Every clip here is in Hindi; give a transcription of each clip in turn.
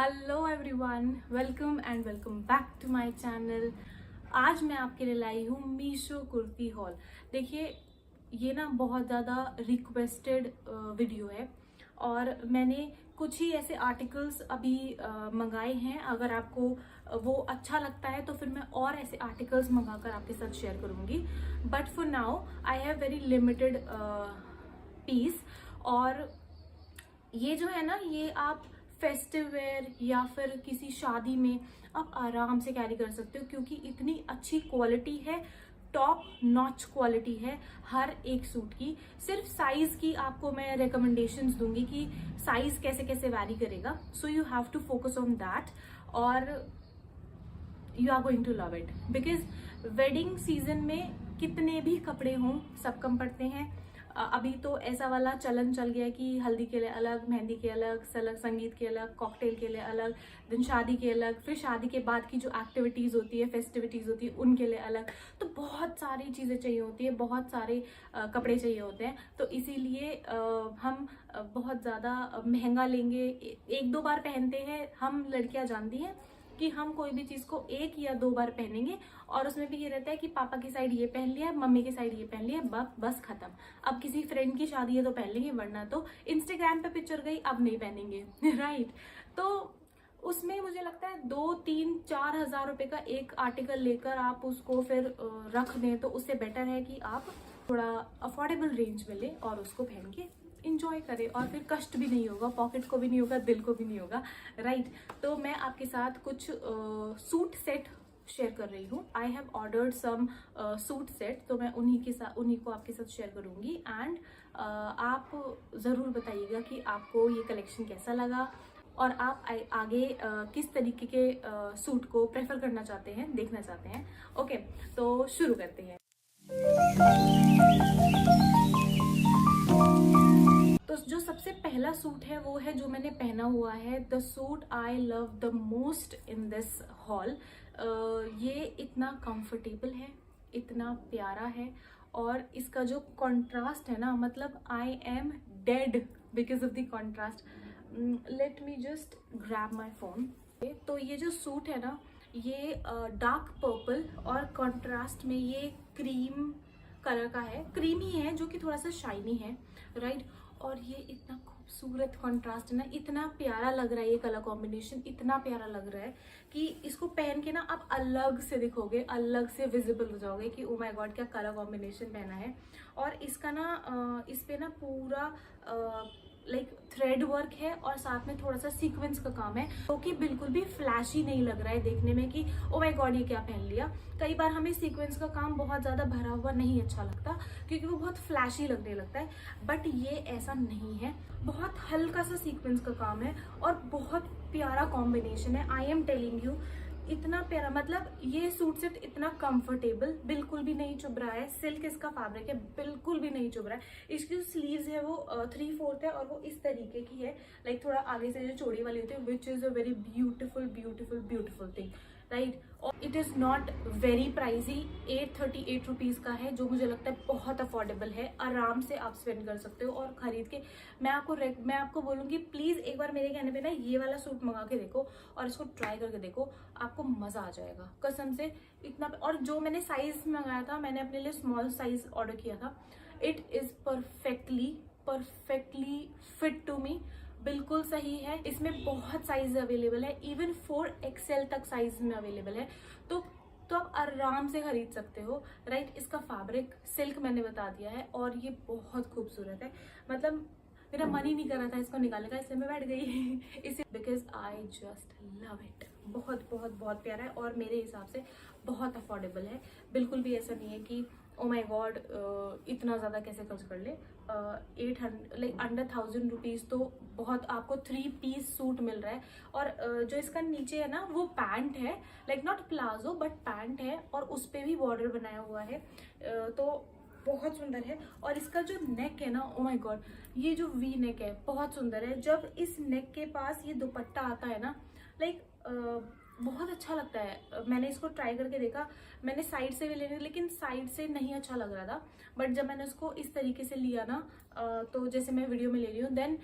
Hello everyone, welcome and welcome back to my channel. आज मैं आपके लिए लाई हूँ मीशो कुर्ती हॉल। देखिए, ये ना बहुत ज़्यादा रिक्वेस्टेड वीडियो है और मैंने कुछ ही ऐसे आर्टिकल्स अभी मंगाए हैं। अगर आपको वो अच्छा लगता है तो फिर मैं और ऐसे आर्टिकल्स मंगाकर आपके साथ शेयर करूँगी। But for now I have very limited piece. और ये जो है ना, ये आप फेस्टिव वेयर या फिर किसी शादी में आप आराम से कैरी कर सकते हो, क्योंकि इतनी अच्छी क्वालिटी है, टॉप नॉच क्वालिटी है हर एक सूट की। सिर्फ साइज की आपको मैं रिकमेंडेशंस दूंगी कि साइज कैसे कैसे वैरी करेगा, so you have to focus on that और you are going to love it. Because wedding season में कितने भी कपड़े हों सब कम पड़ते हैं। अभी तो ऐसा वाला चलन चल गया है कि हल्दी के लिए अलग, मेहंदी के अलग, संगीत के अलग, कॉकटेल के लिए अलग, दिन शादी के अलग, फिर शादी के बाद की जो एक्टिविटीज होती है, फेस्टिविटीज होती है, उनके लिए अलग। तो बहुत सारी चीजें चाहिए होती है, बहुत सारे कपड़े चाहिए होते हैं। तो इसीलिए हम बहुत ज्यादा महंगा लेंगे। एक दो बार पहनते हैं, हम लड़कियां जानती हैं कि हम कोई भी चीज को एक या दो बार पहनेंगे और उसमें भी ये रहता है कि पापा की साइड ये पहन लिया, मम्मी की साइड ये पहन लिया, बस खत्म। अब किसी फ्रेंड की शादी है तो पहन लेंगे, वरना तो इंस्टाग्राम पे पिक्चर गई, अब नहीं पहनेंगे। राइट। तो उसमें मुझे लगता है 2, 3, 4 हजार रुपए का एक आर्टिकल लेकर आप उसको फिर रख दें तो उससे बेटर है कि आप थोड़ा अफोर्डेबल रेंज में ले और उसको पहन के इंजॉय करें। और फिर कष्ट भी नहीं होगा, पॉकेट को भी नहीं होगा, दिल को भी नहीं होगा। राइट। तो मैं आपके साथ कुछ सूट सेट शेयर कर रही हूँ। I have ordered some suit set, तो मैं उन्हीं को आपके साथ शेयर करूंगी। एंड आप ज़रूर बताइएगा कि आपको ये कलेक्शन कैसा लगा और आप आगे किस तरीके के सूट को प्रेफर करना चाहते हैं, देखना चाहते हैं। ओके, तो शुरू करते हैं। तो जो सबसे पहला सूट है वो है जो मैंने पहना हुआ है, the suit I love the most in this hall. ये इतना कंफर्टेबल है, इतना प्यारा है और इसका जो कंट्रास्ट है ना, मतलब I am dead because of the contrast. Let me just grab my phone. तो ये जो सूट है ना, ये डार्क पर्पल और कंट्रास्ट में ये क्रीम कलर का है। क्रीम ही है जो कि थोड़ा सा शाइनी है। राइट। और ये इतना खूबसूरत कंट्रास्ट है ना, इतना प्यारा लग रहा है, ये कलर कॉम्बिनेशन इतना प्यारा लग रहा है कि इसको पहन के ना आप अलग से दिखोगे, अलग से विजिबल हो जाओगे कि ओ माय गॉड क्या कलर कॉम्बिनेशन पहना है। और इसका ना इस पे ना पूरा लाइक थ्रेड वर्क है और साथ में थोड़ा सा सीक्वेंस का काम है, जो कि बिल्कुल भी फ्लैशी नहीं लग रहा है देखने में कि ओ माय गॉड ये क्या पहन लिया। कई बार हमें सीक्वेंस का काम बहुत ज्यादा भरा हुआ नहीं अच्छा लगता क्योंकि वो बहुत फ्लैशी लगने लगता है, बट ये ऐसा नहीं है। बहुत हल्का सा सीक्वेंस का काम है और बहुत प्यारा कॉम्बिनेशन है। आई एम टेलिंग यू, इतना प्यारा, मतलब ये सूट सेट इतना कंफर्टेबल, बिल्कुल भी नहीं चुभ रहा है। सिल्क इसका फैब्रिक है, बिल्कुल भी नहीं चुभ रहा है। इसकी जो स्लीव्स है वो 3/4 है और वो इस तरीके की है, लाइक थोड़ा आगे से जो चौड़ी वाली होती है, which is a very beautiful beautiful beautiful thing. Right. और it is not very pricey, 838 rupees का है, जो मुझे लगता है बहुत अफोर्डेबल है। आराम से आप स्पेंड कर सकते हो और खरीद के मैं आपको बोलूंगी प्लीज एक बार मेरे कहने पे ना ये वाला सूट मंगा के देखो और इसको ट्राई करके देखो, आपको मजा आ जाएगा कसम से। इतना, और जो मैंने साइज मंगाया था, मैंने अपने लिए स्मॉल साइज ऑर्डर किया था। It is perfectly perfectly fit to me, बिल्कुल सही है। इसमें बहुत साइज अवेलेबल है, इवन 4XL तक साइज में अवेलेबल है। तो आप आराम से खरीद सकते हो। राइट। इसका फैब्रिक सिल्क मैंने बता दिया है और ये बहुत खूबसूरत है, मतलब मेरा मन ही नहीं कर रहा था इसको निकालने का, इसलिए मैं बैठ गई इसे, because I just love it. बहुत बहुत बहुत प्यारा है और मेरे हिसाब से बहुत अफोर्डेबल है। बिल्कुल भी ऐसा नहीं है कि ओ माई गॉड इतना ज़्यादा कैसे खर्च कर ले। 800 लाइक अंडर 1000 रुपीज़ तो बहुत, आपको 3 पीस सूट मिल रहा है। और जो इसका नीचे है ना वो पैंट है, like not palazzo but pant है और उस पर भी बॉर्डर बनाया हुआ है। तो बहुत सुंदर है। और इसका जो नेक है ना, ओ माय गॉड, ये जो वी नेक है बहुत सुंदर है। जब इस नेक के पास ये दुपट्टा आता है ना, लाइक बहुत अच्छा लगता है। मैंने इसको ट्राई करके देखा, मैंने साइड से भी लेने, लेकिन साइड से नहीं अच्छा लग रहा था, बट जब मैंने उसको इस तरीके से लिया ना, तो जैसे मैं वीडियो में ले रही हूँ, देन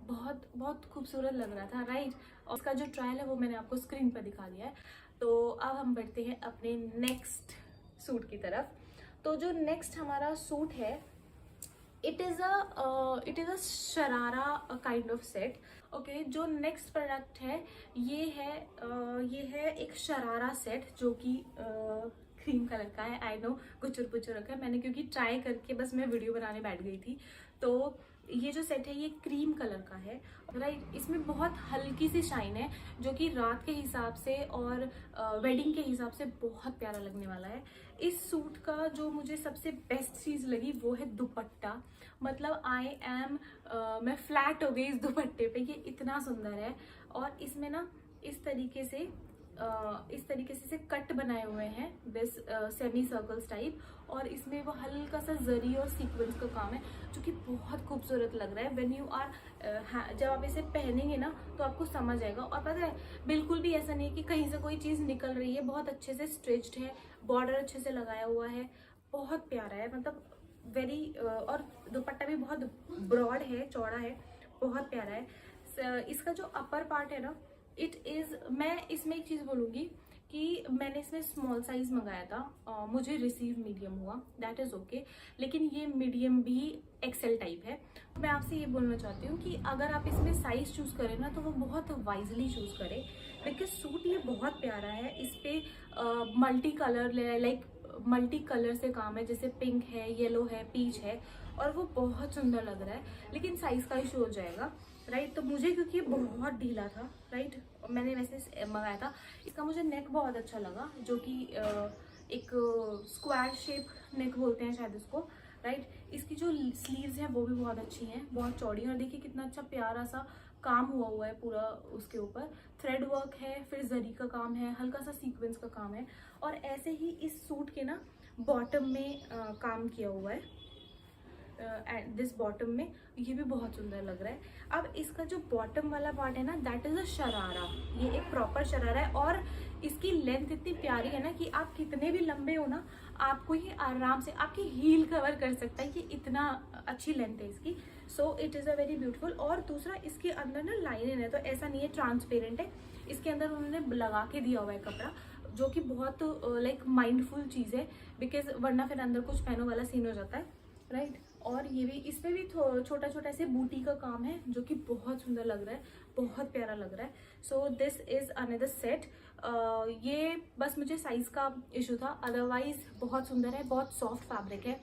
बहुत बहुत खूबसूरत लग रहा था, राइट। और उसका जो ट्रायल है वो मैंने आपको स्क्रीन पर दिखा दिया है। तो अब हम बढ़ते हैं अपने नेक्स्ट सूट की तरफ। तो जो नेक्स्ट हमारा सूट है, it is a sharara kind of set. Okay, जो नेक्स्ट प्रोडक्ट है ये है एक शरारा सेट जो कि क्रीम कलर का है। आई नो कुचुर पुचुर रखा है मैंने, क्योंकि ट्राई करके बस मैं वीडियो बनाने बैठ गई थी। तो ये जो सेट है ये क्रीम कलर का है, राइट। इसमें बहुत हल्की सी शाइन है जो कि रात के हिसाब से और वेडिंग के हिसाब से बहुत प्यारा लगने वाला है। इस सूट का जो मुझे सबसे बेस्ट चीज़ लगी वो है दुपट्टा। मतलब मैं फ्लैट हो गई इस दुपट्टे पे, ये इतना सुंदर है। और इसमें ना इस तरीके से इसे कट बनाए हुए हैं, दिस सेमी सर्कल्स टाइप। और इसमें वो हल्का सा जरी और सीक्वेंस का काम है जो कि बहुत खूबसूरत लग रहा है। व्हेन यू आर जब आप इसे पहनेंगे ना तो आपको समझ आएगा। और पता है, बिल्कुल भी ऐसा नहीं है कि कहीं से कोई चीज़ निकल रही है, बहुत अच्छे से स्ट्रिच्ड है, बॉर्डर अच्छे से लगाया हुआ है, बहुत प्यारा है। मतलब और दुपट्टा भी बहुत ब्रॉड है, चौड़ा है, बहुत प्यारा है। इसका जो अपर पार्ट है ना, मैं इसमें एक चीज़ बोलूँगी कि मैंने इसमें स्मॉल साइज़ मंगाया था, मुझे रिसीव मीडियम हुआ, दैट इज़ ओके। लेकिन ये मीडियम भी एक्सेल टाइप है। मैं आपसे ये बोलना चाहती हूँ कि अगर आप इसमें साइज़ चूज़ करें ना तो वो बहुत वाइजली चूज़ करें, बिकॉज सूट ये बहुत प्यारा है। इस पर मल्टी कलर से काम है, जैसे पिंक है, येलो है, पीच है, और वो बहुत सुंदर लग रहा है। लेकिन साइज़ का इशू हो जाएगा, राइट। तो मुझे, क्योंकि ये बहुत ढीला था, राइट, मैंने वैसे मंगाया था। इसका मुझे नेक बहुत अच्छा लगा, जो कि एक स्क्वायर शेप नेक बोलते हैं शायद इसको, राइट। इसकी जो स्लीव्स हैं वो भी बहुत अच्छी हैं, बहुत चौड़ी। और देखिए कितना अच्छा प्यारा सा काम हुआ है पूरा, उसके ऊपर थ्रेड वर्क है, फिर जरी का काम है, हल्का सा सीक्वेंस का काम है। और ऐसे ही इस सूट के ना बॉटम में काम किया हुआ है, एंड दिस बॉटम में, ये भी बहुत सुंदर लग रहा है। अब इसका जो बॉटम वाला पार्ट है ना, दैट इज अ शरारा। ये एक प्रॉपर शरारा है और इसकी लेंथ इतनी प्यारी है ना कि आप कितने भी लंबे हो ना, आपको ये आराम से आपकी हील कवर कर सकता है। ये इतना अच्छी लेंथ है इसकी। So it is a very beautiful. और दूसरा, इसके अंदर ना लाइनिंग है, तो ऐसा नहीं है ट्रांसपेरेंट है, इसके अंदर उन्होंने लगा के दिया हुआ है कपड़ा, जो कि बहुत लाइक माइंडफुल चीज़ है, बिकॉज वरना फिर अंदर कुछ पहनो वाला सीन हो जाता है, राइट। और ये भी, इसमें भी छोटा छोटा ऐसे बूटी का काम है जो कि बहुत सुंदर लग रहा है, बहुत प्यारा लग रहा है। So this is another set. ये बस मुझे साइज का इशू था, अदरवाइज बहुत सुंदर है, बहुत सॉफ्ट फैब्रिक है,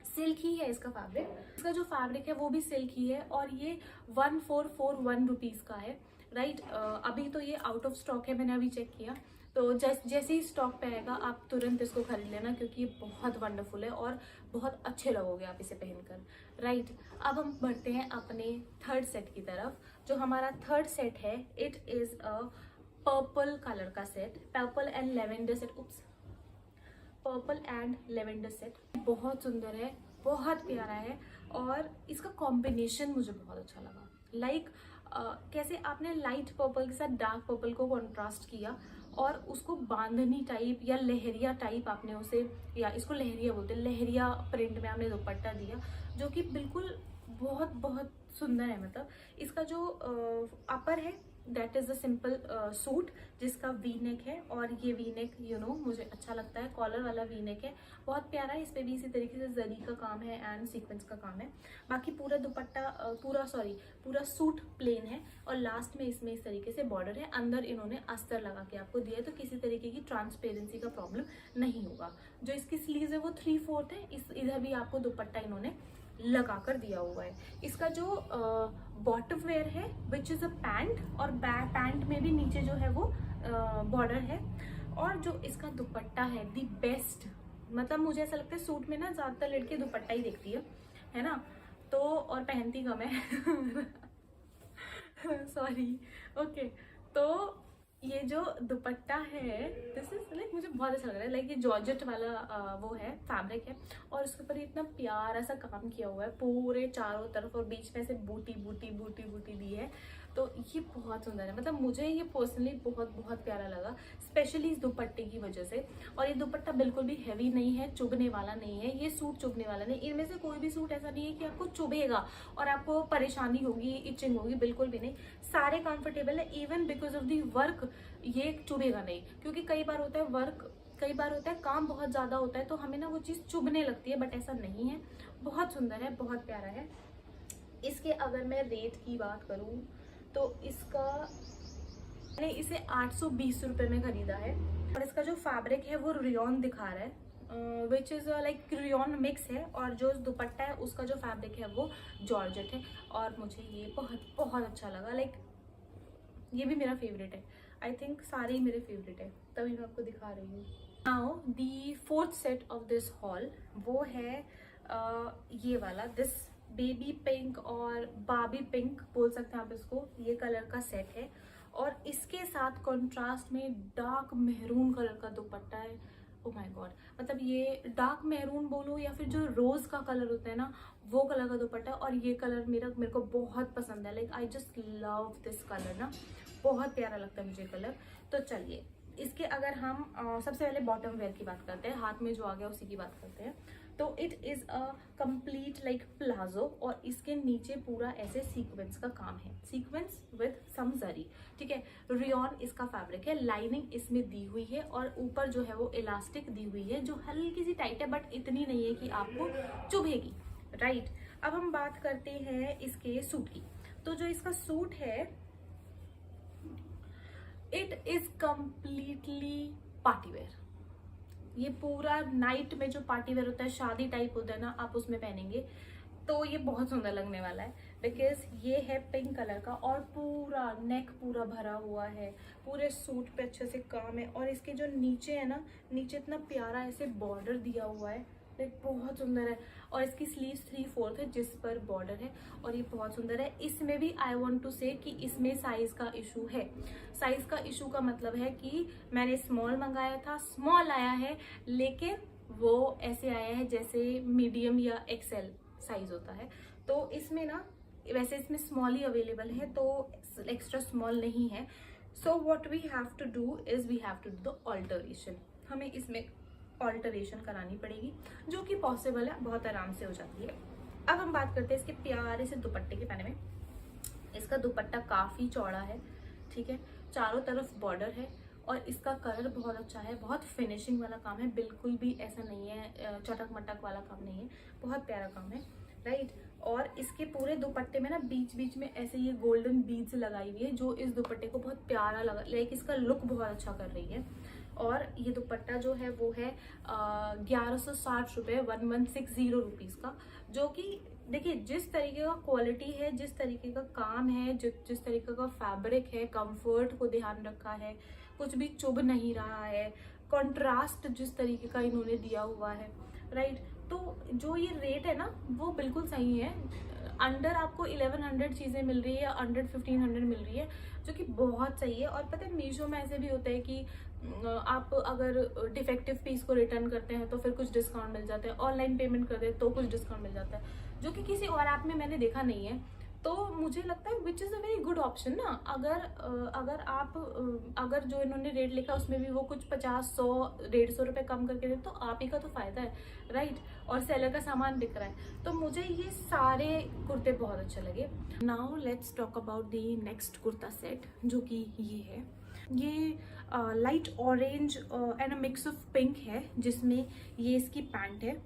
सिल्क ही है इसका फैब्रिक। इसका जो फैब्रिक है वो भी सिल्क ही है, और ये 1441 रुपीज़ का है, राइट। अभी तो ये आउट ऑफ स्टॉक है, मैंने अभी चेक किया। तो जैसे ही स्टॉक पे आएगा आप तुरंत इसको खरीद लेना, क्योंकि ये बहुत वंडरफुल है और बहुत अच्छे लगोगे आप इसे पहनकर, राइट। अब हम बढ़ते हैं अपने थर्ड सेट की तरफ। जो हमारा थर्ड सेट है, it is a purple colour का set, purple and lavender set, purple and lavender set. बहुत सुंदर है, बहुत प्यारा है, और इसका कॉम्बिनेशन मुझे बहुत अच्छा लगा। लाइक कैसे आपने लाइट पर्पल के साथ डार्क पर्पल को कॉन्ट्रास्ट किया, और उसको बांधनी टाइप या लहरिया टाइप आपने उसे, या इसको लहरिया बोलते हैं, लहरिया प्रिंट में आपने दुपट्टा दिया, जो कि बिल्कुल बहुत बहुत सुंदर है। मतलब इसका जो अपर है, that is a simple suit जिसका वी नेक है, और ये वी नेक मुझे अच्छा लगता है, कॉलर वाला वी नेक है, बहुत प्यारा है। इस पर भी इसी तरीके से जरी का काम है एंड सीक्वेंस का काम है। बाकी पूरा दुपट्टा पूरा सूट प्लेन है, और लास्ट में इसमें इस तरीके से बॉर्डर है, अंदर इन्होंने अस्तर लगा के आपको दिया है, तो किसी तरीके की ट्रांसपेरेंसी का प्रॉब्लम नहीं होगा। जो इसकी स्लीव्स है वो 3/4 है, इधर भी आपको दुपट्टा इन्होंने लगा कर दिया हुआ है। इसका जो बॉटम वेयर है विच इज़ अ पैंट, और पैंट में भी नीचे जो है वो बॉर्डर है। और जो इसका दुपट्टा है दी बेस्ट, मतलब मुझे ऐसा लगता है सूट में ना ज़्यादातर लड़के दुपट्टा ही देखती है ना, तो और पहनती कम है सॉरी, ओके। तो ये जो दुपट्टा है, दिस इज लाइक, मुझे बहुत अच्छा लग रहा है। लाइक ये जॉर्जेट वाला वो है, फैब्रिक है, और उसके ऊपर इतना प्यारा सा काम किया हुआ है पूरे चारों तरफ, और बीच में से बूटी बूटी बूटी बूटी दी है। तो ये बहुत सुंदर है, मतलब मुझे ये पर्सनली बहुत बहुत प्यारा लगा, स्पेशली इस दुपट्टे की वजह से। और ये दुपट्टा बिल्कुल भी हैवी नहीं है, चुभने वाला नहीं है, ये सूट चुभने वाला नहीं। इनमें से कोई भी सूट ऐसा नहीं है कि आपको चुभेगा और आपको परेशानी होगी, इचिंग होगी, बिल्कुल भी नहीं। सारे कंफर्टेबल है, even because of the work ये चुभेगा नहीं। क्योंकि कई बार होता है वर्क, कई बार होता है काम बहुत ज्यादा होता है तो हमें ना वो चीज चुभने लगती है, बट ऐसा नहीं है। बहुत सुंदर है, बहुत प्यारा है। इसके अगर मैं रेट की बात करूं तो इसका, मैंने इसे 820 रुपये में खरीदा है। और इसका जो फैब्रिक है वो रियॉन दिखा रहा है, which is like rayon mix है। और जो दुपट्टा है उसका जो फैब्रिक है वो जॉर्जेट है। और मुझे ये बहुत बहुत अच्छा लगा, लाइक ये भी मेरा फेवरेट है। आई थिंक सारे ही मेरे फेवरेट है, तभी मैं आपको दिखा रही हूँ। Now the fourth set of this hall वो है ये वाला, दिस बेबी पिंक और बाबी पिंक बोल सकते हैं आप इसको, ये कलर का सेट है। और इसके साथ कंट्रास्ट में डार्क मेहरून कलर का दुपट्टा है। ओ माय गॉड, मतलब ये डार्क मेहरून बोलो या फिर जो रोज का कलर होता है ना, वो कलर का दुपट्टा। और ये कलर मेरे को बहुत पसंद है, like I just love this colour ना, बहुत प्यारा लगता है मुझे कलर। तो चलिए इसके अगर हम सबसे पहले बॉटम वेयर की बात करते हैं, हाथ में जो आ गया उसी की बात करते हैं। तो it is a complete like palazzo और इसके नीचे पूरा ऐसे सीक्वेंस का काम है, सीक्वेंस विद सम जरी, ठीक है। रियॉन इसका फैब्रिक है, लाइनिंग इसमें दी हुई है और ऊपर जो है वो इलास्टिक दी हुई है जो हल्की सी टाइट है, बट इतनी नहीं है कि आपको चुभेगी, राइट। अब हम बात करते हैं इसके सूट की। तो जो इसका सूट है it is completely party wear. ये पूरा नाइट में जो पार्टी वेयर होता है, शादी टाइप होता है ना, आप उसमें पहनेंगे तो ये बहुत सुंदर लगने वाला है। बिकॉज ये है पिंक कलर का और पूरा नेक पूरा भरा हुआ है, पूरे सूट पे अच्छे से काम है। और इसके जो नीचे है ना, नीचे इतना प्यारा ऐसे बॉर्डर दिया हुआ है, बहुत सुंदर है। और इसकी स्लीव्स 3/4 है जिस पर बॉर्डर है और ये बहुत सुंदर है। इसमें भी आई वांट टू से कि इसमें साइज का इशू है। साइज का इशू का मतलब है कि मैंने स्मॉल मंगाया था, स्मॉल आया है, लेकिन वो ऐसे आया है जैसे मीडियम या एक्सेल साइज होता है। तो इसमें ना, वैसे इसमें स्मॉल ही अवेलेबल है तो एक्स्ट्रा स्मॉल नहीं है। So what we have to do is we have to do the alteration. हमें इसमें ऑल्टरेशन करानी पड़ेगी जो कि पॉसिबल है, बहुत आराम से हो जाती है। अब हम बात करते हैं इसके प्यारे से दुपट्टे के बारे में। इसका दुपट्टा काफी चौड़ा है, ठीक है, चारों तरफ बॉर्डर है और इसका कलर बहुत अच्छा है, बहुत फिनिशिंग वाला काम है, बिल्कुल भी ऐसा नहीं है चटक मटक वाला काम नहीं है, बहुत प्यारा काम है, राइट। और इसके पूरे दुपट्टे में ना बीच बीच में ऐसे ये गोल्डन बीड्स लगाई हुई है जो इस दुपट्टे को बहुत प्यारा लगा, लाइक इसका लुक बहुत अच्छा कर रही है। और ये दुपट्टा जो है वो है 1160 रुपये, 1160 रुपीज़ का, जो कि देखिए जिस तरीके का क्वालिटी है, जिस तरीके का काम है, जिस तरीके का फैब्रिक है, कंफर्ट को ध्यान रखा है, कुछ भी चुभ नहीं रहा है, कंट्रास्ट जिस तरीके का इन्होंने दिया हुआ है, राइट। तो जो ये रेट है ना वो बिल्कुल सही है। अंडर आपको 1100 चीज़ें मिल रही है या अंडर 1500 मिल रही है, जो कि बहुत सही है। और पता है मीशो में ऐसे भी होता है कि आप अगर डिफेक्टिव पीस को रिटर्न करते हैं तो फिर कुछ डिस्काउंट मिल जाता है, ऑनलाइन पेमेंट करते हैं तो कुछ डिस्काउंट मिल जाता है, जो कि किसी और ऐप में मैंने देखा नहीं है। तो मुझे लगता है which is a very good option ना। अगर जो इन्होंने रेट लिखा उसमें भी वो कुछ 50, 100, 150 रुपये कम करके दे तो आप ही का तो फायदा है, राइट। और सेलर का सामान बिक रहा है। तो मुझे ये सारे कुर्ते बहुत अच्छे लगे। Now let's talk about the next kurta set, जो कि ये है। ये light orange and a mix of pink है, जिसमें ये इसकी पैंट है,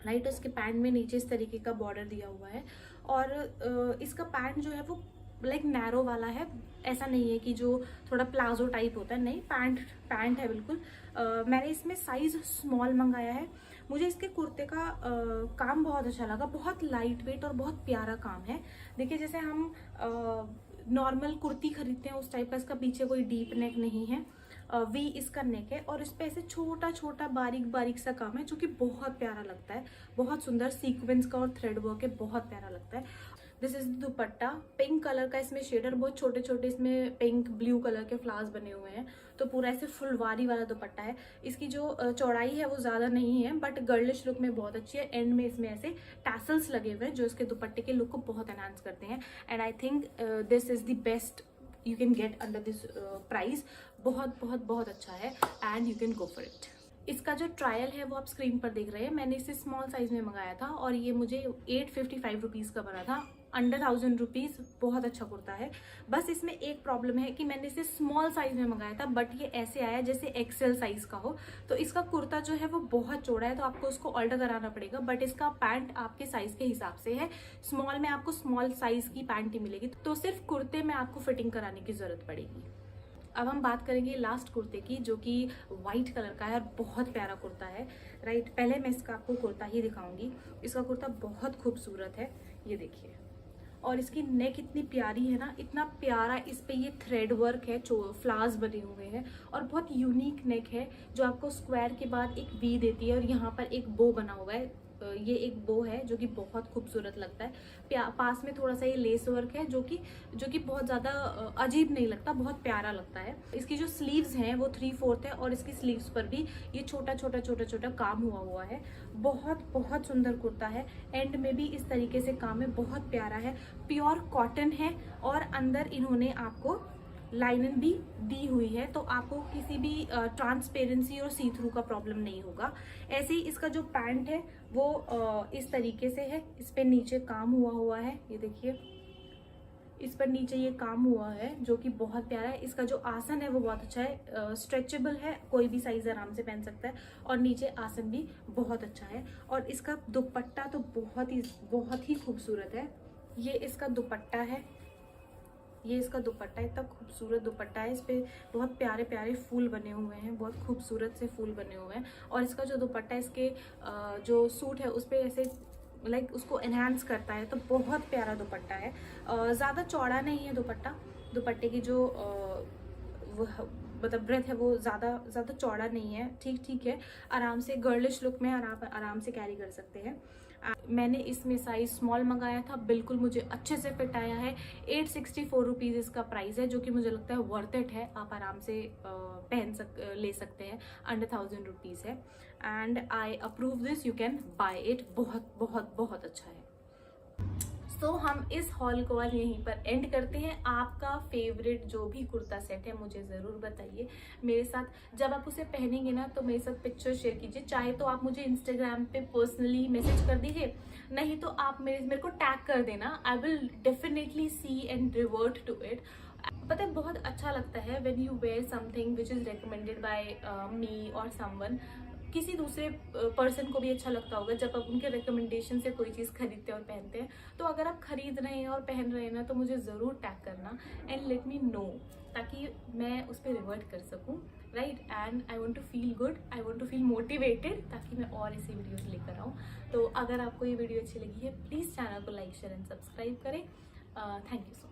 राइट। उसके पैंट में नीचे इस तरीके का बॉर्डर दिया हुआ है और इसका पैंट जो है वो लाइक नैरो वाला है, ऐसा नहीं है कि जो थोड़ा प्लाजो टाइप होता है, नहीं, पैंट है बिल्कुल। मैंने इसमें साइज स्मॉल मंगाया है। मुझे इसके कुर्ते का काम बहुत अच्छा लगा, बहुत लाइट वेट और बहुत प्यारा काम है। देखिए जैसे हम नॉर्मल कुर्ती खरीदते हैं उस टाइप का इसका पीछे कोई डीप नेक नहीं है, वी इसका नेक है और इस पे ऐसे छोटा छोटा बारीक बारीक सा काम है जो कि बहुत प्यारा लगता है, बहुत सुंदर सीक्वेंस का और थ्रेड वर्क है, बहुत प्यारा लगता है। This is dupatta, pink colour का इसमें शेडर, बहुत छोटे छोटे इसमें पिंक ब्लू कलर के फ्लावर्स बने हुए हैं, तो पूरा ऐसे फुलवारी वाला दुपट्टा है। इसकी जो चौड़ाई है वो ज़्यादा नहीं है, बट गर्लिश लुक में बहुत अच्छी है। एंड में इसमें ऐसे टैसल्स लगे हुए हैं जो इसके दुपट्टे के लुक को बहुत एनहांस करते हैं। And I think this is the best you can get under this price. बहुत बहुत बहुत अच्छा है and you can go for it. इसका जो ट्रायल है वो आप स्क्रीन पर देख रहे हैं। मैंने इसे स्मॉल साइज में मंगाया था और ये मुझे 855 रुपीज़ का बना था, अंडर 1000 रुपीज़। बहुत अच्छा कुर्ता है। बस इसमें एक प्रॉब्लम है कि मैंने इसे स्मॉल साइज में मंगाया था, बट ये ऐसे आया जैसे एक्सेल साइज का हो। तो इसका कुर्ता जो है वो बहुत चौड़ा है, तो आपको उसको ऑल्टर कराना पड़ेगा। बट इसका पैंट आपके साइज के हिसाब से है। स्मॉल में आपको स्मॉल साइज की पैंट ही मिलेगी, तो सिर्फ कुर्ते में आपको फिटिंग कराने की जरूरत पड़ेगी। अब हम बात करेंगे लास्ट कुर्ते की, जो कि वाइट कलर का है और बहुत प्यारा कुर्ता है। राइट, पहले मैं इसका आपको कुर्ता ही दिखाऊंगी। इसका कुर्ता बहुत खूबसूरत है, ये देखिए। और इसकी नेक इतनी प्यारी है ना, इतना प्यारा इस पे ये थ्रेड वर्क है, फ्लावर्स बने हुए हैं और बहुत यूनिक नेक है, जो आपको स्क्वायर के बाद एक वी देती है और यहाँ पर एक बो बना हुआ है। ये एक बो है जो कि बहुत खूबसूरत लगता है। पास में थोड़ा सा ये लेस वर्क है जो कि बहुत ज़्यादा अजीब नहीं लगता, बहुत प्यारा लगता है। इसकी जो स्लीव्स हैं वो 3/4 है और इसकी स्लीव्स पर भी ये छोटा छोटा काम हुआ है। बहुत बहुत सुंदर कुर्ता है। एंड में भी इस तरीके से काम है, बहुत प्यारा है। प्योर कॉटन है और अंदर इन्होंने आपको लाइनिंग भी दी हुई है, तो आपको किसी भी ट्रांसपेरेंसी और सी थ्रू का प्रॉब्लम नहीं होगा। ऐसे ही इसका जो पैंट है वो इस तरीके से है। इस पे नीचे काम हुआ है, ये देखिए, इस पर नीचे ये काम हुआ है जो कि बहुत प्यारा है। इसका जो आसन है वो बहुत अच्छा है, स्ट्रेचेबल है, कोई भी साइज आराम से पहन सकता है। और नीचे आसन भी बहुत अच्छा है। और इसका दुपट्टा तो बहुत ही खूबसूरत है। ये इसका दुपट्टा है, ये इसका दुपट्टा, इतना खूबसूरत दुपट्टा है। इस पे बहुत प्यारे प्यारे फूल बने हुए हैं, बहुत खूबसूरत से फूल बने हुए हैं। और इसका जो दुपट्टा है, इसके जो सूट है उस पर ऐसे लाइक उसको एनहांस करता है, तो बहुत प्यारा दुपट्टा है। ज़्यादा चौड़ा नहीं है दुपट्टा। दुपट्टे की जो मतलब ब्रेथ है वो ज़्यादा चौड़ा नहीं है, ठीक है। आराम से गर्लिश लुक में आराम से कैरी कर सकते हैं। मैंने इसमें साइज स्मॉल मंगाया था, बिल्कुल मुझे अच्छे से फिट आया है। 864 रुपीज़ इसका प्राइस है, जो कि मुझे लगता है वर्थ इट है। आप आराम से ले सकते हैं, अंडर 1000 रुपीज़ है। And I approve this, you can buy it. बहुत बहुत बहुत अच्छा है। तो हम इस हॉल को आज यहीं पर एंड करते हैं। आपका फेवरेट जो भी कुर्ता सेट है मुझे ज़रूर बताइए मेरे साथ। जब आप उसे पहनेंगे ना तो मेरे साथ पिक्चर शेयर कीजिए। चाहे तो आप मुझे इंस्टाग्राम पे पर्सनली मैसेज कर दीजिए, नहीं तो आप मेरे को टैग कर देना। I will definitely see and revert to it. पता है, बहुत अच्छा लगता है when you wear something which is recommended by me और समवन। किसी दूसरे पर्सन को भी अच्छा लगता होगा जब आप उनके रिकमेंडेशन से कोई चीज़ खरीदते और पहनते हैं। तो अगर आप खरीद रहे हैं और पहन रहे हैं ना, तो मुझे ज़रूर टैग करना एंड लेट मी नो, ताकि मैं उस पर रिवर्ट कर सकूं। Right, and I want to feel good, I want to feel motivated, ताकि मैं और ऐसी वीडियोस लेकर आऊँ। तो अगर आपको ये वीडियो अच्छी लगी है, प्लीज़ चैनल को लाइक शेयर एंड सब्सक्राइब करें। Thank you so much.